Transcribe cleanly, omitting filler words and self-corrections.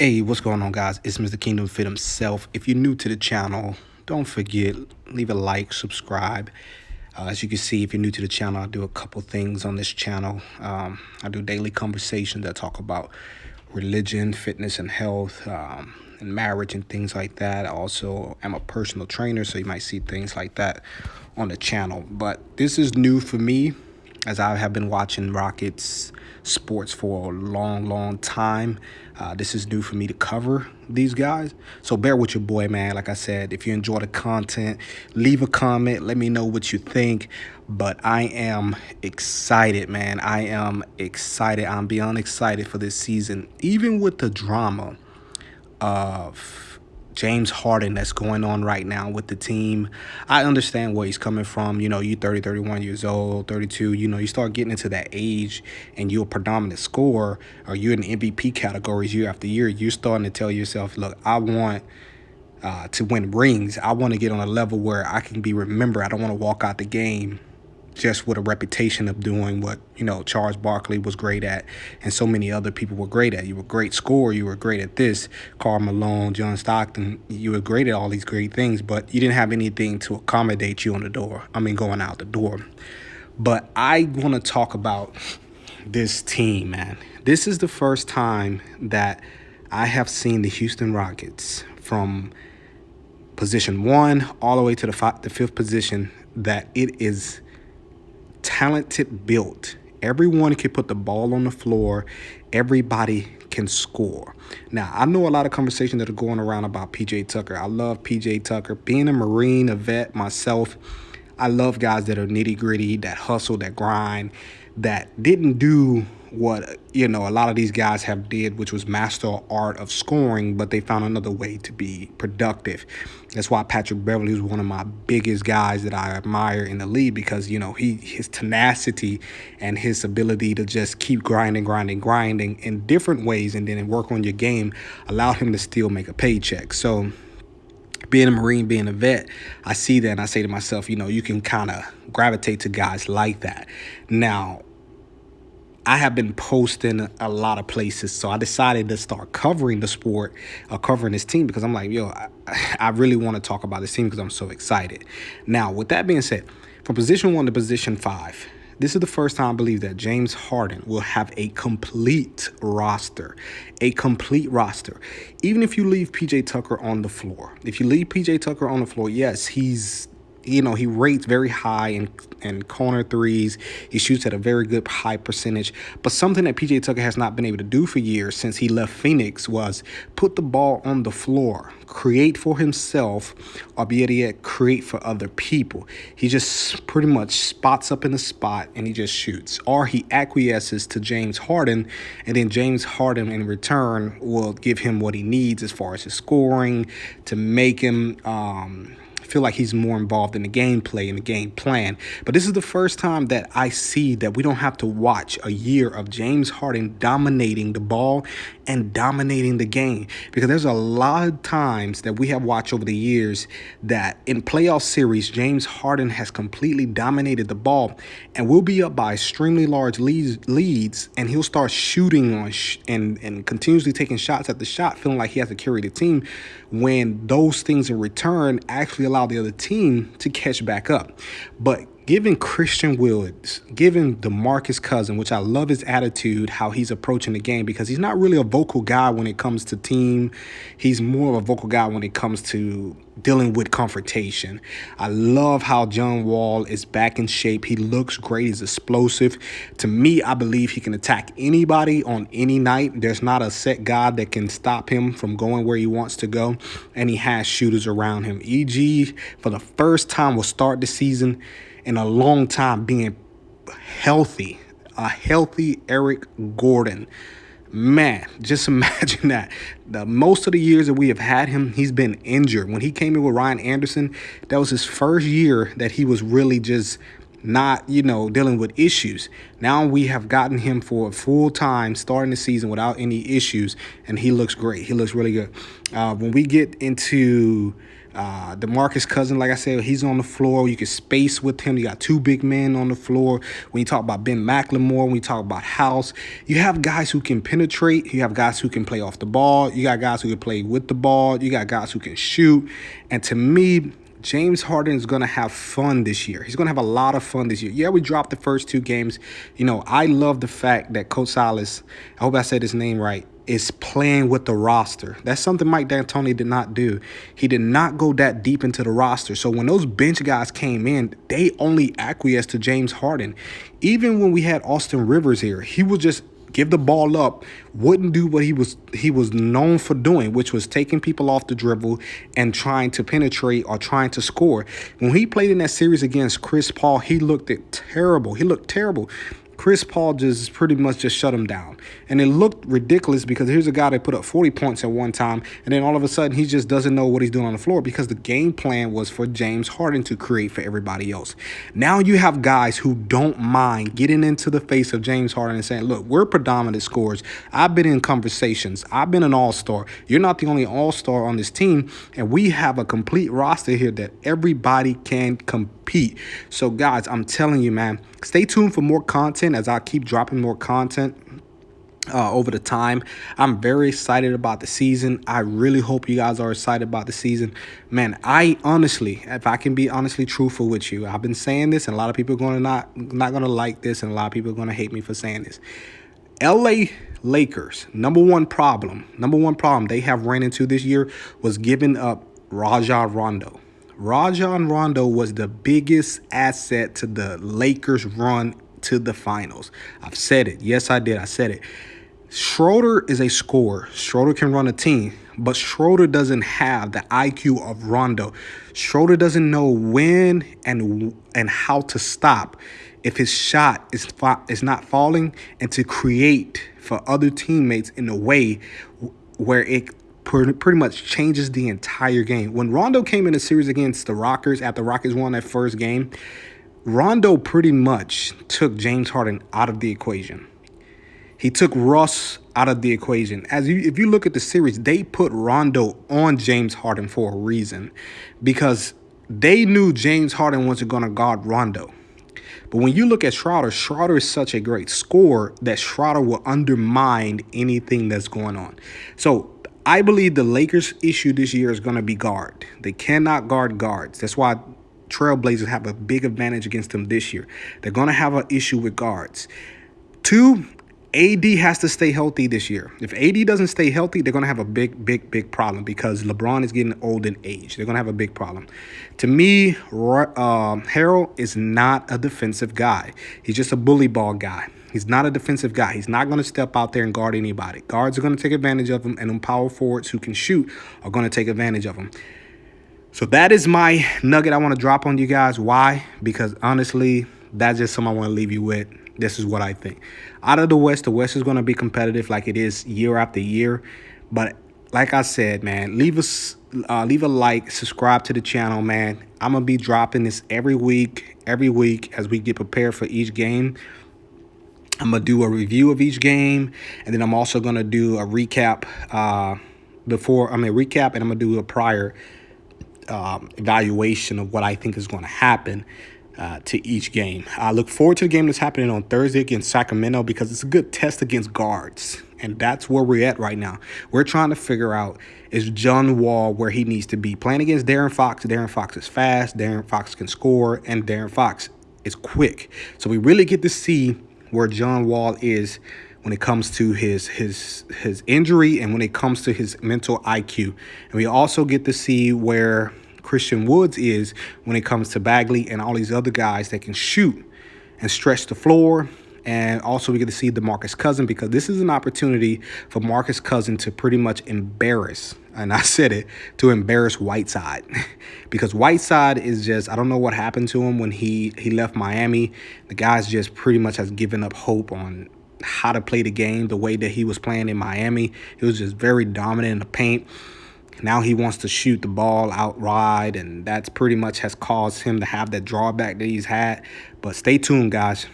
Hey, what's going on, guys? It's Mr. Kingdom Fit himself. If you're new to the channel, don't forget, leave a like, subscribe. As you can see, if you're new to the channel, I do a couple things on this channel. I do daily conversations that talk about religion, fitness, and health, and marriage and things like that. Also, I'm a personal trainer, so you might see things like that on the channel. But this is new for me, as I have been watching Rockets sports for a long time. This is new for me to cover these guys. So bear with your boy, man. Like I said, if you enjoy the content, leave a comment. Let me know what you think. But I am excited, man. I am excited. I'm beyond excited for this season. Even with the drama of James Harden that's going on right now with the team. I understand where he's coming from. You know, you 30, 31 years old, 32, you start getting into that age and you're a predominant scorer or you're in the MVP categories year after year. You're starting to tell yourself, look, I want to win rings. I want to get on a level where I can be remembered. I don't want to walk out the game just with a reputation of doing what, Charles Barkley was great at and so many other people were great at. You were a great scorer. You were great at this. Karl Malone, John Stockton, you were great at all these great things, but you didn't have anything to accommodate you on the door. Going out the door. But I want to talk about this team, man. This is the first time that I have seen the Houston Rockets from position 1 all the way to the fifth position that it is talented, built. Everyone can put the ball on the floor. Everybody can score. Now, I know a lot of conversations that are going around about PJ Tucker. I love PJ Tucker. Being a Marine, a vet myself, I love guys that are nitty gritty, that hustle, that grind, that didn't do what, a lot of these guys have did, which was master art of scoring, but they found another way to be productive. That's why Patrick Beverley is one of my biggest guys that I admire in the league because, his tenacity and his ability to just keep grinding in different ways and then work on your game allowed him to still make a paycheck. So being a Marine, being a vet, I see that and I say to myself, you can kind of gravitate to guys like that. Now, I have been posting a lot of places, so I decided to start covering the sport, covering this team, because I'm like, I really want to talk about this team because I'm so excited. Now, with that being said, from position 1 to position 5, this is the first time I believe that James Harden will have a complete roster. A complete roster. Even if you leave PJ Tucker on the floor. If you leave PJ Tucker on the floor, yes, he rates very high in corner threes. He shoots at a very good high percentage. But something that PJ Tucker has not been able to do for years since he left Phoenix was put the ball on the floor, create for himself, or be able to create for other people. He just pretty much spots up in the spot and he just shoots. Or he acquiesces to James Harden, and then James Harden in return will give him what he needs as far as his scoring to make him feel like he's more involved in the gameplay and the game plan. But this is the first time that I see that we don't have to watch a year of James Harden dominating the ball and dominating the game, because there's a lot of times that we have watched over the years that in playoff series James Harden has completely dominated the ball and we'll be up by extremely large leads and he'll start shooting on and continuously taking shots at the shot, feeling like he has to carry the team, when those things in return actually allow the other team to catch back up. But given Christian Woods, given DeMarcus Cousins, which I love his attitude, how he's approaching the game, because he's not really a vocal guy when it comes to team. He's more of a vocal guy when it comes to dealing with confrontation. I love how John Wall is back in shape. He looks great. He's explosive. To me, I believe he can attack anybody on any night. There's not a set guy that can stop him from going where he wants to go, and he has shooters around him. EG, for the first time, will start the season in a long time being healthy, a healthy Eric Gordon. Man, just imagine that. Most of the years that we have had him, he's been injured. When he came in with Ryan Anderson, that was his first year that he was really just not, dealing with issues. Now we have gotten him for a full time starting the season without any issues, and he looks great. He looks really good. When we get into DeMarcus Cousins, like I said, he's on the floor. You can space with him. You got two big men on the floor. When you talk about Ben McLemore, when you talk about House, you have guys who can penetrate. You have guys who can play off the ball. You got guys who can play with the ball. You got guys who can shoot. And to me, James Harden is going to have fun this year. He's going to have a lot of fun this year. Yeah, we dropped the first two games. I love the fact that Coach Silas, I hope I said his name right, is playing with the roster. That's something Mike D'Antoni did not do. He did not go that deep into the roster. So when those bench guys came in, they only acquiesced to James Harden. Even when we had Austin Rivers here, he would just give the ball up, wouldn't do what he was known for doing, which was taking people off the dribble and trying to penetrate or trying to score. When he played in that series against Chris Paul, he looked terrible. He looked terrible. Chris Paul just pretty much just shut him down. And it looked ridiculous because here's a guy that put up 40 points at one time, and then all of a sudden he just doesn't know what he's doing on the floor because the game plan was for James Harden to create for everybody else. Now you have guys who don't mind getting into the face of James Harden and saying, look, we're predominant scorers. I've been in conversations. I've been an all-star. You're not the only all-star on this team, and we have a complete roster here that everybody can compete. So, guys, I'm telling you, man, stay tuned for more content as I keep dropping more content over the time. I'm very excited about the season. I really hope you guys are excited about the season. Man, I honestly, if I can be honestly truthful with you, I've been saying this, and a lot of people are going to not going to like this, and a lot of people are going to hate me for saying this. LA Lakers, number one problem they have ran into this year was giving up Rajon Rondo. Rajon Rondo was the biggest asset to the Lakers' run to the finals. I've said it. Yes, I did. I said it. Schroeder is a scorer. Schroeder can run a team, but Schroeder doesn't have the IQ of Rondo. Schroeder doesn't know when and how to stop if his shot is not falling, and to create for other teammates in a way where it pretty much changes the entire game. When Rondo came in a series against the Rockets, after the Rockets won that first game, Rondo pretty much took James Harden out of the equation. He took Russ out of the equation. If you look at the series, they put Rondo on James Harden for a reason, because they knew James Harden wasn't going to guard Rondo. But when you look at Schroeder is such a great scorer that Schroeder will undermine anything that's going on. So I believe the Lakers' issue this year is going to be guard. They cannot guard guards. That's why Trailblazers have a big advantage against them this year. They're going to have an issue with guards. 2, AD has to stay healthy this year. If AD doesn't stay healthy, they're going to have a big problem, because LeBron is getting old in age. They're going to have a big problem. To me, Harold is not a defensive guy. He's just a bully ball guy. He's not a defensive guy. He's not going to step out there and guard anybody. Guards are going to take advantage of him, and them power forwards who can shoot are going to take advantage of him. So that is my nugget I want to drop on you guys. Why? Because honestly, that's just something I want to leave you with. This is what I think. Out of the West is going to be competitive like it is year after year. But like I said, man, leave a like, subscribe to the channel, man. I'm going to be dropping this every week as we get prepared for each game. I'm going to do a review of each game, and then I'm also going to do a recap and I'm going to do a prior evaluation of what I think is going to happen to each game. I look forward to the game that's happening on Thursday against Sacramento, because it's a good test against guards, and that's where we're at right now. We're trying to figure out, is John Wall where he needs to be? Playing against De'Aaron Fox. De'Aaron Fox is fast, De'Aaron Fox can score, and De'Aaron Fox is quick. So we really get to see where John Wall is when it comes to his injury and when it comes to his mental IQ. And we also get to see where Christian Woods is when it comes to Bagley and all these other guys that can shoot and stretch the floor. And also we get to see DeMarcus Cousins, because this is an opportunity for Marcus Cousins to pretty much embarrass, and I said it, to embarrass Whiteside. Because Whiteside is just, I don't know what happened to him when he left Miami. The guy's just pretty much has given up hope on how to play the game the way that he was playing in Miami. He was just very dominant in the paint. Now he wants to shoot the ball outright, and that's pretty much has caused him to have that drawback that he's had. But stay tuned, guys.